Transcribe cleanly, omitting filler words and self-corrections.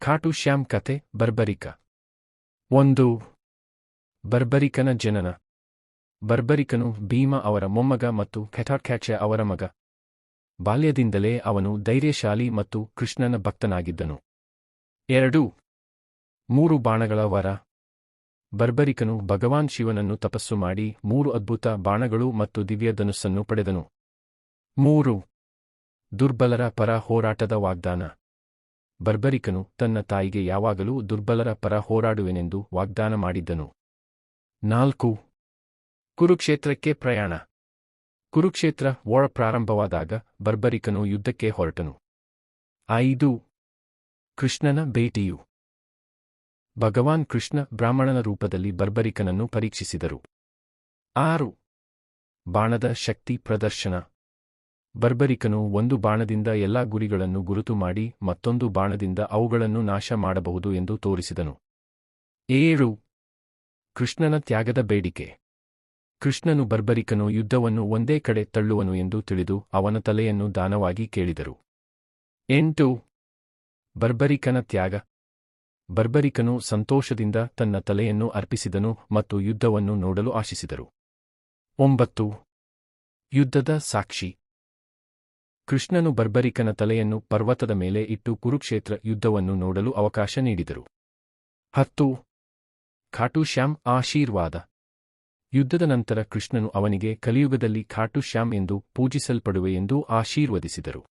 ಖಾಟು ಶ್ಯಾಮ್ ಕತೆ ಬರ್ಬರಿಕ 1. ಬರ್ಬರಿಕನ ಜನನ. ಬರ್ಬರಿಕನು ಭೀಮ ಅವರ ಮೊಮ್ಮಗ ಮತ್ತು ಘಟೋತ್ಕಚ ಅವರ ಮಗ. ಬಾಲ್ಯದಿಂದಲೇ ಅವನು ಧೈರ್ಯಶಾಲಿ ಮತ್ತು ಕೃಷ್ಣನ ಭಕ್ತನಾಗಿದ್ದನು. 2. 3 ಬಾಣಗಳ ವರ. ಬರ್ಬರಿಕನು ಭಗವಾನ್ ಶಿವನನ್ನು ತಪಸ್ಸು ಮಾಡಿ 3 ಅದ್ಭುತ ಬಾಣಗಳು ಮತ್ತು ದಿವ್ಯ ಧನುಸ್ಸನ್ನು ಪಡೆದನು. 3. ದುರ್ಬಲರ ಪರ ಹೋರಾಟದ ವಾಗ್ದಾನ. ಬರ್ಬರಿಕನು ತನ್ನ ತಾಯಿಗೆ ಯಾವಾಗಲೂ ದುರ್ಬಲರ ಪರ ಹೋರಾಡುವೆನೆಂದು ವಾಗ್ದಾನ ಮಾಡಿದ್ದನು. 4. ಕುರುಕ್ಷೇತ್ರಕ್ಕೆ ಪ್ರಯಾಣ. ಕುರುಕ್ಷೇತ್ರ ವಾರ ಪ್ರಾರಂಭವಾದಾಗ ಬರ್ಬರಿಕನು ಯುದ್ಧಕ್ಕೆ ಹೊರಟನು. 5. ಕೃಷ್ಣನ ಭೇಟಿಯು. ಭಗವಾನ್ ಕೃಷ್ಣ ಬ್ರಾಹ್ಮಣನ ರೂಪದಲ್ಲಿ ಬರ್ಬರಿಕನನ್ನು ಪರೀಕ್ಷಿಸಿದರು. 6. ಬಾಣದ ಶಕ್ತಿ ಪ್ರದರ್ಶನ. ಬರ್ಬರಿಕನು ಒಂದು ಬಾಣದಿಂದ ಎಲ್ಲಾ ಗುರಿಗಳನ್ನು ಗುರುತು ಮಾಡಿ ಮತ್ತೊಂದು ಬಾಣದಿಂದ ಅವುಗಳನ್ನು ನಾಶ ಮಾಡಬಹುದು ಎಂದು ತೋರಿಸಿದನು. 7. ಕೃಷ್ಣನ ತ್ಯಾಗದ ಬೇಡಿಕೆ. ಕೃಷ್ಣನು ಬರ್ಬರಿಕನು ಯುದ್ಧವನ್ನು ಒಂದೇ ಕಡೆ ತಳ್ಳುವನು ಎಂದು ತಿಳಿದು ಅವನ ತಲೆಯನ್ನು ದಾನವಾಗಿ ಕೇಳಿದರು. 8. ಬರ್ಬರಿಕನ ತ್ಯಾಗ. ಬರ್ಬರಿಕನು ಸಂತೋಷದಿಂದ ತನ್ನ ತಲೆಯನ್ನು ಅರ್ಪಿಸಿದನು ಮತ್ತು ಯುದ್ಧವನ್ನು ನೋಡಲು ಆಶಿಸಿದರು. 9. ಯುದ್ಧದ ಸಾಕ್ಷಿ. ಕೃಷ್ಣನು ಬರ್ಬರಿಕನ ತಲೆಯನ್ನು ಪರ್ವತದ ಮೇಲೆ ಇಟ್ಟು ಕುರುಕ್ಷೇತ್ರ ಯುದ್ಧವನ್ನು ನೋಡಲು ಅವಕಾಶ ನೀಡಿದರು. 10. ಖಾಟು ಶ್ಯಾಮ್ ಆಶೀರ್ವಾದ. ಯುದ್ಧದ ನಂತರ ಕೃಷ್ಣನು ಅವನಿಗೆ ಕಲಿಯುಗದಲ್ಲಿ ಖಾಟು ಶ್ಯಾಮ್ ಎಂದು ಪೂಜಿಸಲ್ಪಡುವೆ ಎಂದು ಆಶೀರ್ವದಿಸಿದರು.